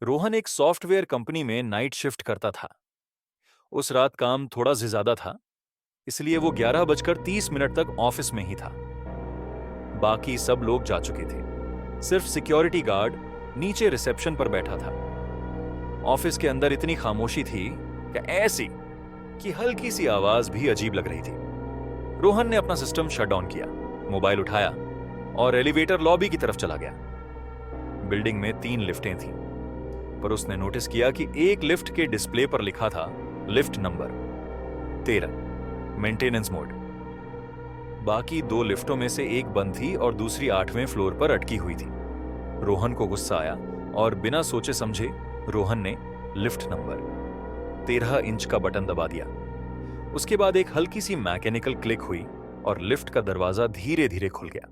रोहन एक software company में night shift करता था। उस रात काम थोड़ा ज्यादा था, इसलिए वो 11:30 तक ऑफिस में ही था। बाकी सब लोग जा चुके थे। सिर्फ सिक्योरिटी गार्ड नीचे रिसेप्शन पर बैठा था। ऑफिस के अंदर इतनी खामोशी थी कि ऐसी कि हल्की सी आवाज भी अजीब लग रही थी। रोहन ने अपना सिस्टम शट डाउन किया, मोबाइल उठाया और एलिवेटर लॉबी की तरफ चला गया। बिल्डिंग में 3 लिफ्टें थीं, पर उसने नोटिस किया कि एक लिफ्ट के डिस्प्ले पर लिखा था लिफ्ट नंबर 13, मेंटेनेंस मोड। बाकी 2 लिफ्टों में से एक बंद थी और दूसरी 8वें फ्लोर पर अटकी हुई थी। रोहन को गुस्सा आया और बिना सोचे समझे रोहन ने लिफ्ट नंबर 13 इंच का बटन दबा दिया। उसके बाद एक हल्की सी मैकेनिकल क्लिक हुई और लिफ्ट का दरवाजा धीरे धीरे खुल गया।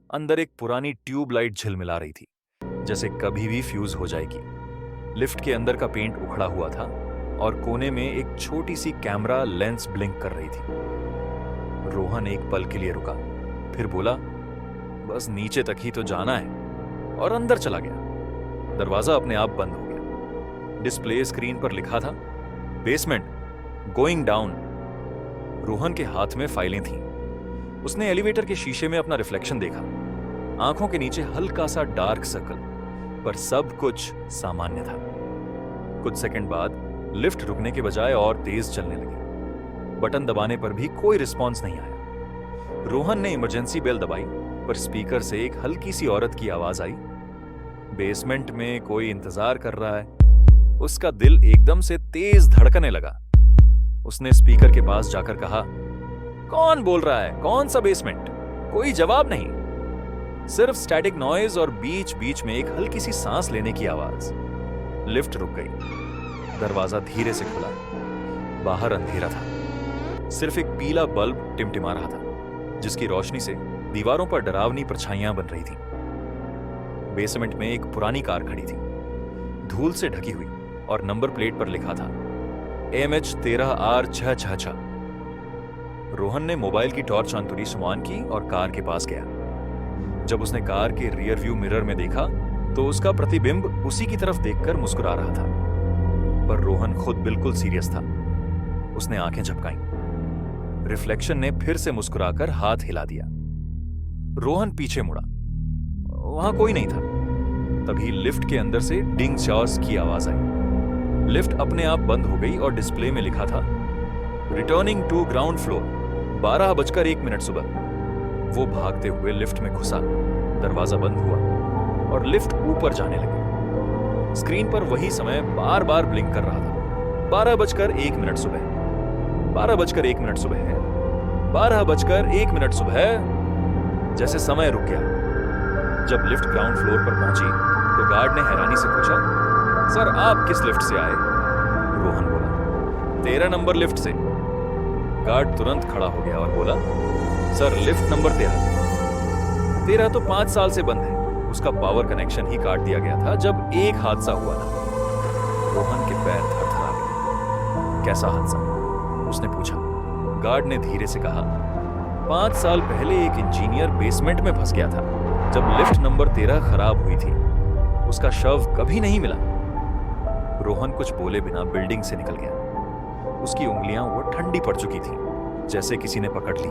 अंदर एक पुरानी ट्यूबलाइट झिलमिला रही थी, जैसे कभी भी फ्यूज हो जाएगी। लिफ्ट के अंदर का पेंट उखड़ा हुआ था और कोने में एक छोटी सी कैमरा लेंस ब्लिंक कर रही थी। रोहन एक पल के लिए रुका, फिर बोला, बस नीचे तक ही तो जाना है, और अंदर चला गया। दरवाजा अपने आप बंद हो गया। डिस्प्ले स्क्रीन पर लिखा था बेसमेंट गोइंग डाउन। रोहन के हाथ में फाइलें थीं। उसने एलिवेटर के शीशे में अपना रिफ्लेक्शन देखा। आंखों के नीचे हल्का सा डार्क सर्कल, पर सब कुछ सामान्य था। कुछ सेकंड बाद लिफ्ट रुकने के बजाय और तेज चलने लगी। बटन दबाने पर भी कोई रिस्पॉन्स नहीं आया। रोहन ने इमरजेंसी बेल दबाई, पर स्पीकर से एक हल्की सी औरत की आवाज आई, बेसमेंट में कोई इंतजार कर रहा है। उसका दिल एकदम से तेज धड़कने लगा। उसने स्पीकर के पास जाकर कहा, कौन बोल रहा है? कौन सा बेसमेंट? कोई जवाब नहीं, सिर्फ स्टैटिक नॉइज और बीच बीच में एक हल्की सी सांस लेने की आवाज। लिफ्ट रुक गई। दरवाजा धीरे से खुला। बाहर अंधेरा था। सिर्फ एक पीला बल्ब टिमटिमा रहा था, जिसकी रोशनी से दीवारों पर डरावनी परछाइयां बन रही थीं। बेसमेंट में एक पुरानी कार खड़ी थी, धूल से ढकी हुई, और नंबर प्लेट पर लिखा था MH13R666। रोहन ने मोबाइल की टॉर्च अंतुरी सुमान की और कार के पास गया। जब उसने कार के रियर व्यू मिरर में देखा तो उसका प्रतिबिंब उसी की तरफ देखकर मुस्कुरा रहा था, पर रोहन खुद बिल्कुल सीरियस था। उसने आंखें झपकाईं। रिफ्लेक्शन ने फिर से मुस्कुराकर हाथ हिला दिया। रोहन पीछे मुड़ा। वहां कोई नहीं था। तभी लिफ्ट के अंदर से डिंग चॉस की आवाज आई। लिफ्ट अपने आप बंद हो गई और डिस्प्ले में लिखा था रिटर्निंग टू ग्राउंड फ्लोर 12:01 सुबह। वो भागते हुए लिफ्ट में घुसा। दरवाजा बंद हुआ और लिफ्ट ऊपर जाने लगी। स्क्रीन पर वही समय बार बार ब्लिंक कर रहा था। 12:01 सुबह, 12:01 सुबह है, 12:01 सुबह। जैसे समय रुक गया। जब लिफ्ट ग्राउंड फ्लोर पर पहुंची तो गार्ड ने हैरानी से पूछा, सर आप किस लिफ्ट से आए? रोहन बोला, 13 नंबर लिफ्ट से। गार्ड तुरंत खड़ा हो गया और बोला, सर लिफ्ट नंबर 13 तो 5 साल से बंद है। उसका पावर कनेक्शन ही काट दिया गया था जब एक हादसा हुआ था। रोहन के पैर थरथरा गए। कैसा हादसा? उसने पूछा। गार्ड ने धीरे से कहा, 5 साल पहले एक इंजीनियर बेसमेंट में फंस गया था जब लिफ्ट नंबर 13 खराब हुई थी। उसका शव कभी नहीं मिला। रोहन कुछ बोले बिना बिल्डिंग से निकल गया। उसकी उंगलियां वो ठंडी पड़ चुकी थीं, जैसे किसी ने पकड़ ली।